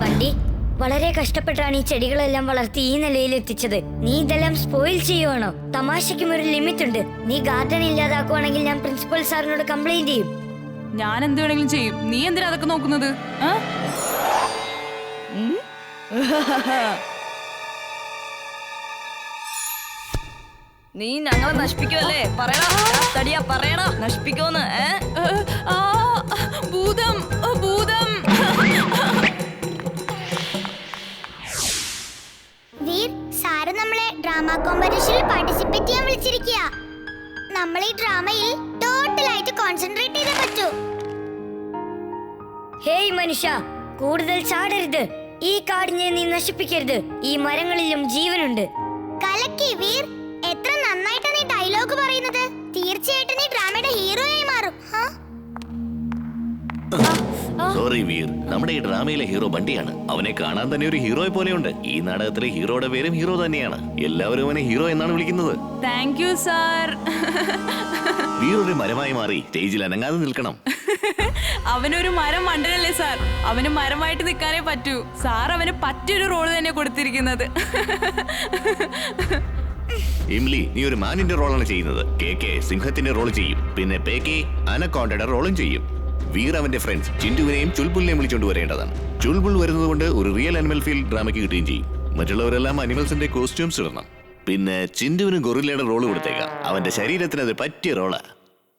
ബണ്ടി, വളരെ കഷ്ടപ്പെട്ടാണ് ഈ ചെടികളെല്ലാം വളർത്തി ഈ നിലയിൽ എത്തിച്ചത്. നീ ഇതെല്ലാം സ്പോയിൽ ചെയ്യുവാണോ? തമാശയ്ക്കും ഒരു ലിമിറ്റ് ഉണ്ട്. നീ ഗാർഡൻ ഇല്ലാതാക്കുവാണെങ്കിൽ ഞാൻ പ്രിൻസിപ്പൽ സാറിനോട് കംപ്ലൈന്റ് ചെയ്യും. ഞാൻ എന്ത് വേണമെങ്കിലും ചെയ്യും. നീ എന്തിനാ അതൊക്കെ നോക്കുന്നത്? നീ ഞങ്ങളെ നശിപ്പിക്കുമല്ലേ? പറയടാ തടിയാ, പറയടാ നശിപ്പിക്കുമെന്ന്. ഭൂതം ഭൂതം. വീർ, സാറ് നമ്മളെ ഡ്രാമ കോമ്പറ്റീഷനിൽ പാർട്ടിസിപ്പേറ്റ് ചെയ്യാൻ വിളിച്ചിരിക്കുക. നമ്മൾ ഈ ഡ്രാമയിൽ ടോട്ടലായിട്ട് കോൺസെൻട്രേറ്റ് ചെയ്തേ പറ്റൂ. ഹേയ് മനുഷ്യ, കൂടുതൽ ചാടരുത്. ഈ കാടിനെ നീ നശിപ്പിക്കരുത്. ഈ മരങ്ങളിലും ജീവനുണ്ട്. കലക്കി വീർ, എത്ര നന്നായിട്ടാണ് നീ ഡയലോഗ് പറയുന്നത്. തീർച്ചയായിട്ടും നീ ഡ്രാമയുടെ ഹീറോയായി മാറും. സോറി വീർ, നമ്മുടെ ഈ ഡ്രാമയിലെ ഹീറോ ബണ്ടിയാണ്. അവനെ കാണാൻ തന്നെ ഒരു ഹീറോയെ പോലെയുണ്ട്. ഈ നാടകത്തിലെ ഹീറോയുടെ പേരും ഹീറോ തന്നെയാണ്. എല്ലാവരും അവനെ ഹീറോ എന്നാണ് വിളിക്കുന്നത്. Thank you sir. വീർ ഒരു മരമായി മാറി സ്റ്റേജിൽ അനങ്ങാതെ നിൽക്കണം. അവനൊരു മരം മണ്ടനല്ലേ സാർ? അവന് മരമായിട്ട് നിൽക്കാനേ പറ്റൂ. സാർ അവന് പറ്റിയൊരു റോള് തന്നെ കൊടുത്തിരിക്കുന്നത്. ഇംലി, നീ ഒരു മാനിന്റെ റോളാണ് ചെയ്യുന്നത്. കെ സിംഹത്തിന്റെ റോൾ ചെയ്യും. പിന്നെ പേക്കെ അനക്കോണ്ടയുടെ റോളും ചെയ്യും. വീർ അവന്റെ ഫ്രണ്ട്സ് ചിന്റുവിനെയും ചുൽബുലിനെയും വിളിച്ചുകൊണ്ട് വരേണ്ടതാണ്. ചുൽബുൾ വരുന്നതുകൊണ്ട് ഒരു റിയൽ അനിമൽ ഫീൽ ഡ്രാമയ്ക്ക് കിട്ടുകയും ചെയ്യും. മറ്റുള്ളവരെല്ലാം അനിമൽസിന്റെ കോസ്റ്റ്യൂംസ് ഇടണം. പിന്നെ ചിന്റുവിന് ഗൊറില്ലയുടെ റോള് കൊടുത്തേക്കാം. അവന്റെ ശരീരത്തിന് അത് പറ്റിയ റോളാ.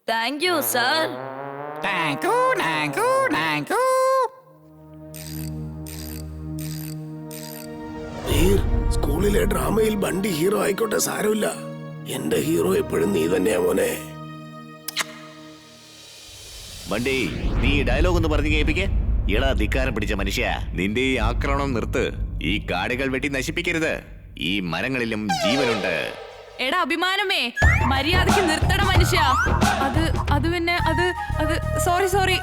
Thank you sir. സ്കൂളിലെ ഡ്രാമയിൽ ബണ്ടി ഹീറോ ആയിക്കോട്ടെ, സാരമില്ല. എന്റെ ഹീറോ എപ്പോഴും നീ തന്നെയാ മോനെ. ബണ്ടി, നീ ഡയലോഗ് ഒന്ന് പറഞ്ഞു കേൾപ്പിക്കേ. എടാ ധിക്കാരം പിടിച്ച മനുഷ്യ, നിന്റെ ഈ ആക്രമണം നിർത്ത്. ഈ കാടുകൾ വെട്ടി നശിപ്പിക്കരുത്. ഈ മരങ്ങളിലും ജീവനുണ്ട്. എടാ അഭിമാനമേ, മര്യാദക്ക് നിർത്തട മനുഷ്യ. അത് പിന്നെ അത് സോറി.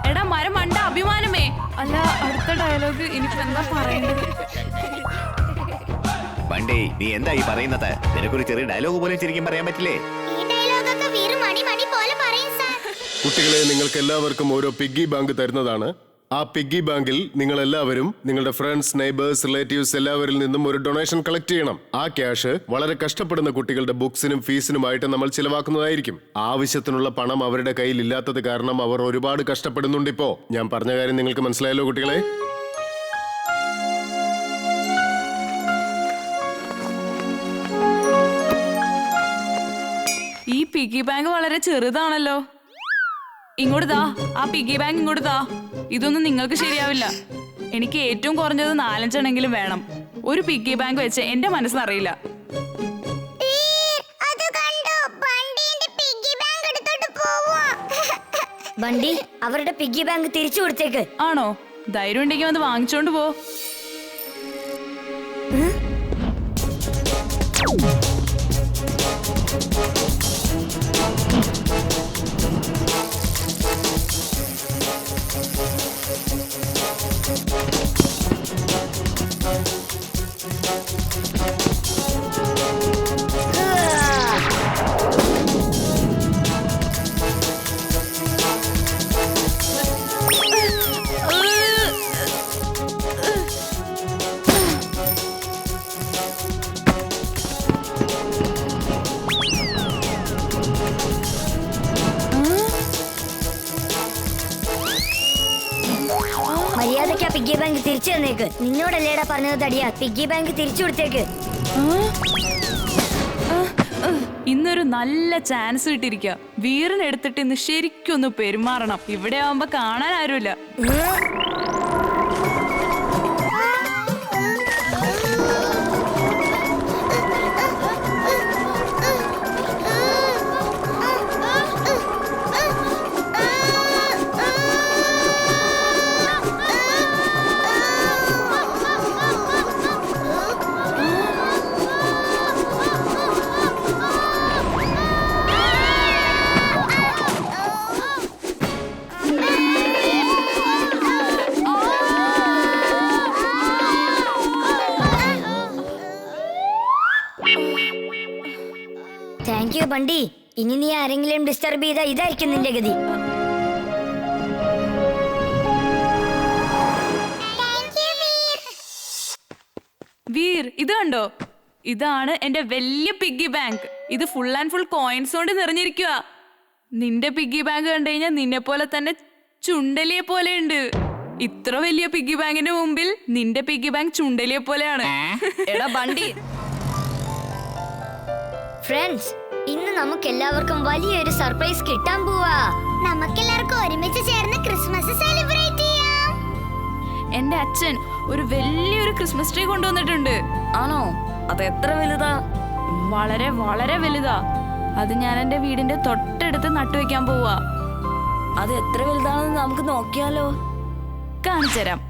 എടാ മരം മണ്ട അഭിമാനമേ. അല്ല, അടുത്ത ഡയലോഗ് എനിക്ക് എന്താ പറയേണ്ടത്? ബണ്ടി, നീ എന്താ ഈ പറയുന്നത്? നിനക്കൊരു ചെറിയ ഡയലോഗ് പോലും ശരിക്കും പറയാൻ പറ്റില്ലേ? ഈ ഡയലോഗൊക്കെ വീർ മണി പോലെ പറയും സാർ. കുട്ടികളെ, നിങ്ങൾക്ക് എല്ലാവർക്കും ഓരോ പിഗ്ഗി ബാങ്ക് തരുന്നതാണ്. ആ പിഗ്ഗി ബാങ്കിൽ നിങ്ങൾ എല്ലാവരും നിങ്ങളുടെ ഫ്രണ്ട്സ്, നെയ്ബേഴ്സ്, റിലേറ്റീവ്സ് എല്ലാവരിൽ നിന്നും ഒരു ഡൊണേഷൻ കളക്ട് ചെയ്യണം. ആ ക്യാഷ് വളരെ കഷ്ടപ്പെടുന്ന കുട്ടികളുടെ ബുക്സിനും ഫീസിനുമായിട്ട് നമ്മൾ ചിലവാക്കുന്നതായിരിക്കും. ആവശ്യത്തിനുള്ള പണം അവരുടെ കയ്യിൽ ഇല്ലാത്തത് കാരണം അവർ ഒരുപാട് കഷ്ടപ്പെടുന്നുണ്ട്. ഇപ്പോ ഞാൻ പറഞ്ഞ കാര്യം നിങ്ങൾക്ക് മനസ്സിലായല്ലോ കുട്ടികളെ? ഈ പിഗ്ഗി ബാങ്ക് വളരെ ചെറുതാണല്ലോ. ഇങ്ങോട്ട് താ, ആ പിഗ്ഗി ബാങ്ക് ഇങ്ങോട്ട് താ. ഇതൊന്നും നിങ്ങൾക്ക് ശരിയാവില്ല. എനിക്ക് ഏറ്റവും കുറഞ്ഞത് 4-5 എണ്ണെങ്കിലും വേണം. ഒരു പിഗ്ഗി ബാങ്ക് വെച്ച് എന്റെ മനസ്സിനറിയില്ല. ബണ്ടി, അവരുടെ പിഗ്ഗി ബാങ്ക് തിരിച്ചു കൊടുത്തേക്ക്. ആണോ? ധൈര്യം ഉണ്ടെങ്കിൽ വന്ന് വാങ്ങിച്ചോണ്ട് പോ. മര്യാദയ്ക്ക് ആ പിഗ്ഗി ബാങ്ക് തിരിച്ചു തന്നേക്ക്. നിന്നോടല്ലേടാ പറഞ്ഞത് തടിയാ, പിഗ്ഗി ബാങ്ക് തിരിച്ചു കൊടുത്തേക്ക്. ഇന്നൊരു നല്ല ചാൻസ് കിട്ടിയിരിക്കുക. വീറിനെടുത്തിട്ട് ഇന്ന് ശരിക്കൊന്ന് പെരുമാറണം. ഇവിടെ ആവുമ്പോ കാണാൻ ആരുമില്ല. ബണ്ടി, ഇനി നീ ആരെങ്കിലും ഡിസ്റ്റർബ് ചെയ്താ ഇതായിരിക്കും നിന്റെ ഗതി. വീർ, ഇത് കണ്ടോ? ഇതാണ് എന്റെ വലിയ പിഗ്ഗി ബാങ്ക്. ഇത് ഫുൾ ആൻഡ് ഫുൾ കോയിൻസ് കൊണ്ട് നിറഞ്ഞിരിക്കുക. നിന്റെ പിഗ്ഗി ബാങ്ക് കണ്ടു കഴിഞ്ഞാൽ നിന്നെ പോലെ തന്നെ ചുണ്ടലിയെ പോലെ ഉണ്ട്. ഇത്ര വലിയ പിഗ്ഗി ബാങ്കിന്റെ മുമ്പിൽ നിന്റെ പിഗ്ഗി ബാങ്ക് ചുണ്ടലിയെ പോലെയാണ്. എടാ ബണ്ടി, ഫ്രണ്ട്സ്, ഇന്ന് നമുക്ക് എല്ലാവർക്കും വലിയൊരു സർപ്രൈസ് കിട്ടാൻ പോവാ. നമുക്കെല്ലാവർക്കും ഒരുമിച്ച് ചേർന്ന് ക്രിസ്മസ് സെലിബ്രേറ്റ് ചെയ്യാം. എന്റെ അച്ഛൻ ഒരു വലിയൊരു ക്രിസ്മസ് ട്രീ കൊണ്ടുവന്നിട്ടുണ്ട്. ആണോ? അത് എത്ര വലുതാ? വളരെ വളരെ വലുതാ. അത് ഞാൻ എന്റെ വീടിന്റെ തൊട്ടടുത്ത് നട്ടുവെക്കാൻ പോവാ. അത് എത്ര വലുതാണെന്ന് നമുക്ക് നോക്കിയാലോ? കാണിച്ചുതരാം.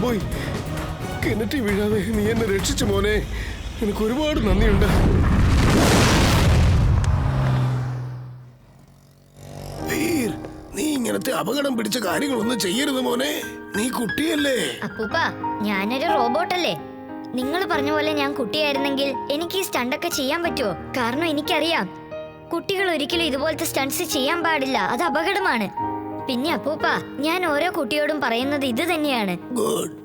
ബോയ്, കിണറ്റി വീഴാതെ നീ എന്നെ രക്ഷിച്ചു മോനെ. എനിക്ക് ഒരുപാട് നന്ദിയുണ്ട്. വീർ, നീ ഇങ്ങനത്തെ അപകടം പിടിച്ച കാര്യങ്ങളൊന്നും ചെയ്യരുത് മോനെ. നീ കുട്ടിയല്ലേ. അപ്പൂപ്പ, ഞാനൊരു റോബോട്ടല്ലേ. നിങ്ങൾ പറഞ്ഞ പോലെ ഞാൻ കുട്ടിയായിരുന്നെങ്കിൽ എനിക്ക് ഈ സ്റ്റണ്ടൊക്കെ ചെയ്യാൻ പറ്റുമോ? കാരണം എനിക്കറിയാം, കുട്ടികൾ ഒരിക്കലും ഇതുപോലത്തെ സ്റ്റണ്ട്സ് ചെയ്യാൻ പാടില്ല. അത് അപകടമാണ്. പിന്നെ അപ്പൂപ്പ, ഞാൻ ഓരോ കുട്ടിയോടും പറയുന്നത് ഇത് തന്നെയാണ്. ഗുഡ്.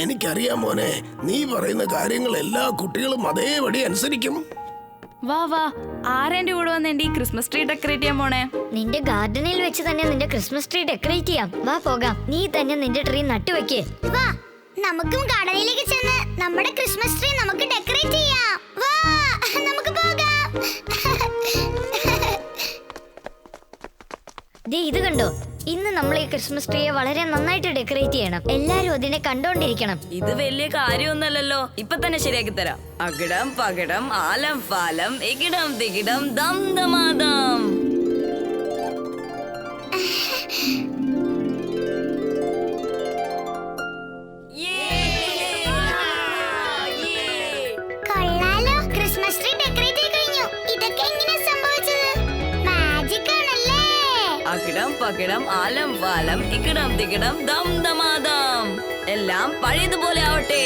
എനിക്കറിയാം മോനെ, നീ പറയുന്ന കാര്യങ്ങൾ എല്ലാ കുട്ടികളും അതേപടി അനുസരിക്കും. വാ വാ, ആരെന്റെ കൂടെ വന്ന് എന്റെ ഈ ക്രിസ്മസ് ട്രീ ഡെക്കറേറ്റ് ചെയ്യാൻ പോണേ? നിന്റെ ഗാർഡനിൽ വെച്ച് തന്നെ നിന്റെ ക്രിസ്മസ് ട്രീ ഡെക്കറേറ്റ് ചെയ്യാം. വാ പോകാം. നീ തന്നെ നിന്റെ ട്രീ നട്ടുവെക്ക്. വാ, നമുക്കും ഗാർഡനിലേക്ക് ചെന്ന് നമ്മുടെ ക്രിസ്മസ് ട്രീ നമുക്ക് ഡെക്കറേറ്റ് ചെയ്യാം. വാ, നമുക്ക് പോകാം. ദേ ഇത് കണ്ടോ? ഇന്ന് നമ്മൾ ഈ ക്രിസ്മസ് ട്രീയെ വളരെ നന്നായിട്ട് ഡെക്കറേറ്റ് ചെയ്യണം. എല്ലാരും അതിനെ കണ്ടോണ്ടിരിക്കണം. ഇത് വലിയ കാര്യമൊന്നല്ലല്ലോ. ഇപ്പൊ തന്നെ ശരിയാക്കി തരാം. അകിടം പകിടം ആലം ഫാലം എകിടം തികിടം ദം ദമാദം. കൊള്ളാലോ, ക്രിസ്മസ് ട്രീ ഡെക്കറേറ്റ് ചെയ്ത് കഴിഞ്ഞു. ഇതൊക്കെ എങ്ങനെ സംഭവിച്ചത്? മാജിക് ആണല്ലേ. അകിടം പകിടം ആലം ഫാലം ഇക്കിടം തികിടം ദം ദമാദം. എല്ലാം പഴയതുപോലെ ആവട്ടെ.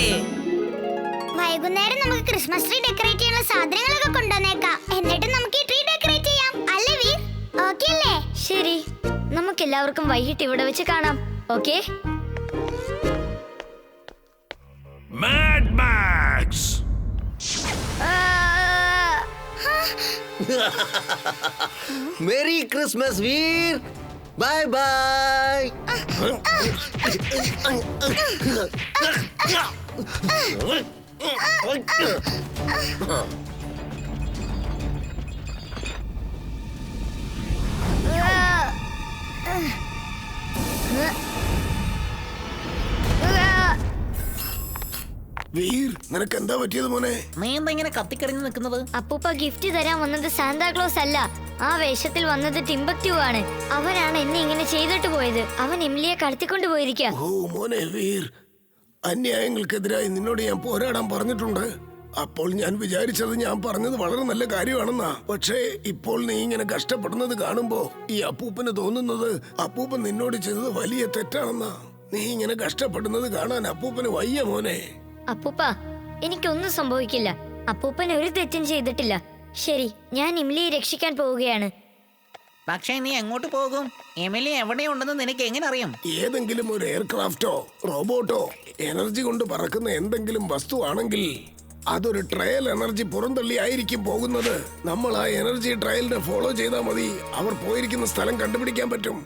വൈകുന്നേരം നമുക്ക് ക്രിസ്മസ് ട്രീ ഡെക്കറേറ്റ് ചെയ്യാനുള്ള സാധനങ്ങളൊക്കെ കൊണ്ടുവന്നേക്കാം. എന്നിട്ട് നമുക്ക് ഈ ട്രീ ഡെക്കറേറ്റ് ചെയ്യാം. അല്ലേ വീർ? ഓക്കേ അല്ലേ? ശരി, നമുക്ക് എല്ലാവർക്കും വൈകിട്ട് ഇവിടെ വെച്ച് കാണാം. Okay? Mad Max! Merry Christmas, Veer! Bye bye! Veer, നിനക്ക് എന്താ പറ്റിയത് മോനെ? നീ എന്താ ഇങ്ങനെ കത്തിക്കറിഞ്ഞ് നിൽക്കുന്നത്? അപ്പൂപ്പ ഗിഫ്റ്റ് തരാൻ വന്നത് സാന്താക്ലോസ് അല്ല. ആ വേഷത്തിൽ വന്നത് ടിംബക്റ്റു ആണ്. അവനാണ് എന്നെ ഇങ്ങനെ ചെയ്തിട്ട് പോയത്. അവൻ ഇംലിയെ കടത്തിക്കൊണ്ട് പോയിരിക്കുക. ഓ മോനെ വീർ, അന്യായങ്ങൾക്കെതിരായി നിന്നോട് ഞാൻ പോരാടാൻ പറഞ്ഞിട്ടുണ്ട്. അപ്പോൾ ഞാൻ വിചാരിച്ചത് ഞാൻ പറഞ്ഞത് വളരെ നല്ല കാര്യമാണെന്നാ. പക്ഷേ ഇപ്പോൾ നീ ഇങ്ങനെ കഷ്ടപ്പെടുന്നത് കാണുമ്പോ ഈ അപ്പൂപ്പന് തോന്നുന്നത് അപ്പൂപ്പൻ നിന്നോട് ചെയ്തത് വലിയ തെറ്റാണെന്നാ. നീ ഇങ്ങനെ കഷ്ടപ്പെടുന്നത് കാണാൻ അപ്പൂപ്പന് വയ്യ മോനെ. അപ്പൂപ്പ, എനിക്കൊന്നും സംഭവിക്കില്ല. അപ്പൂപ്പൻ ഒരു തെറ്റും ചെയ്തിട്ടില്ല. ശരി, ഞാൻ ഇംലിയെ രക്ഷിക്കാൻ പോവുകയാണ്. പക്ഷേ നീ എങ്ങോട്ട് പോകും? എമിലി എവിടെയുണ്ടെന്ന് നിനക്ക് എങ്ങനെ അറിയാം? ഏതെങ്കിലും ഒരു എയർക്രാഫ്റ്റോ റോബോട്ടോ എനർജി കൊണ്ട് പറക്കുന്ന എന്തെങ്കിലും വസ്തുവാണെങ്കിൽ അതൊരു ട്രയൽ എനർജി പുറന്തള്ളി ആയിരിക്കും പോകുന്നത്. നമ്മൾ ആ എനർജി ട്രയലിനെ ഫോളോ ചെയ്താൽ മതി. അവർ പോയിരിക്കുന്ന സ്ഥലം കണ്ടുപിടിക്കാൻ പറ്റും.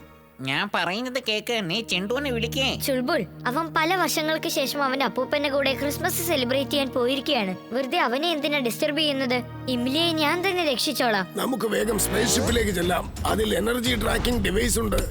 ഞാൻ പറയുന്നത് കേക്ക്, നീ ചെണ്ടുവിനെ വിളിക്കേ. ചുൾബുൾ, അവൻ പല വർഷങ്ങൾക്ക് ശേഷം അവന്റെ അപ്പൂപ്പന്റെ കൂടെ ക്രിസ്മസ് സെലിബ്രേറ്റ് ചെയ്യാൻ പോയിരിക്കുകയാണ്. വെറുതെ അവനെ എന്തിനാ ഡിസ്റ്റർബ് ചെയ്യുന്നത്? ഇംലിയെ ഞാൻ തന്നെ രക്ഷിച്ചോളാം. നമുക്ക് വേഗം സ്പേസ് ഷിപ്പിലേക്ക് ചെല്ലാം. അതിൽ എനർജി ട്രാക്കിംഗ് ഡിവൈസ് ഉണ്ട്.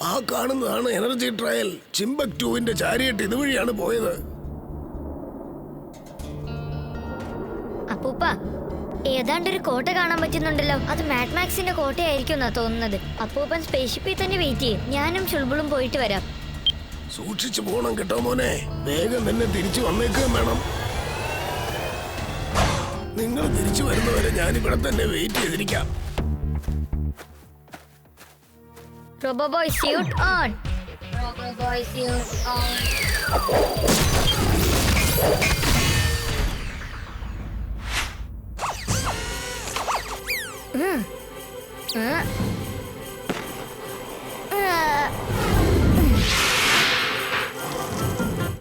ആ കാണുന്നതാണ് എനർജി ട്രയൽ. ചിംബക് 2-ന്റെ ചാരിയറ്റ് ഇതുവഴിയാണ് പോയത്. അപ്പൂപ്പ ഏതാണ്ടൊരു കോട്ട കാണാൻ പറ്റുന്നുണ്ടല്ലോ. അത് മാഡ് മാക്സിന്റെ കോട്ടയായിരിക്കും എന്നാ തോന്നുന്നത്. അപ്പൂപ്പൻ സ്പേസ്ഷിപ്പിൽ തന്നെ വെയിറ്റ് ചെയ്യും. ഞാനും ചുൾബുളും പോയിട്ട് വരാം. സൂക്ഷിച്ചു പോണം കേട്ടോ മോനെ. വേഗം തന്നെ തിരിച്ചു വന്നേക്കുകയും വേണം. നിങ്ങൾ തിരിച്ചു വരുന്നവരെ ഞാനിവിടെ തന്നെ വെയിറ്റ് ചെയ്തിരിക്കാം. Roboboy suit on. Roboboy suit on.